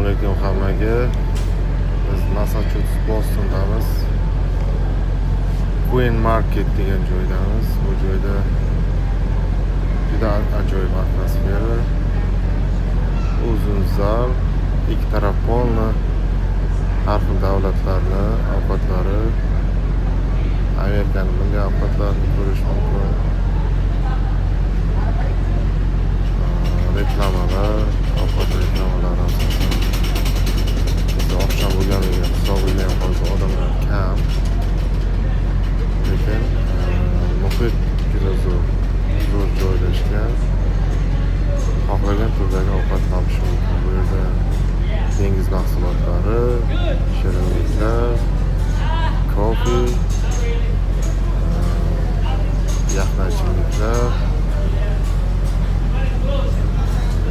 alaykum hammaga. Biz Massachusetts Bostondamiz. Queen Market degan joydamiz. Bu joyda juda ajoyib atmosfera. Uzun zal, ikki taraf polni, har xil davlatlarni ovqatlari, Amerikaning milliy ovqatlarini ko'rish mumkin. Reklamalar, ovqat reklamalari asosan. Bizda oqshom bo'lganligi hisobiga ham hozir odamlar kam. Lekin muhit juda zo'r joylashgan. Xohlagan turdagi ovqat topish mumkin. Bu yerda dengiz mahsulotlari, shirinliklar, kofe, yaxna ichimliklar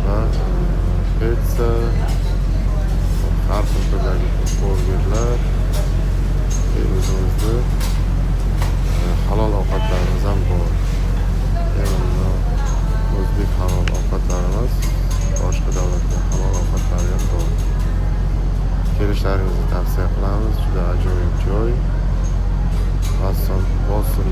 va pizza, har xil turdagi burgerlar, o'zimizda halol ovqatlarimiz ham bor. O'zbek halol ovqatlarimiz, boshqa davlatda halol ovqatlari ham bor. Kelishlaringizni tavsiya qilamiz. Juda ajoyib joy. Boston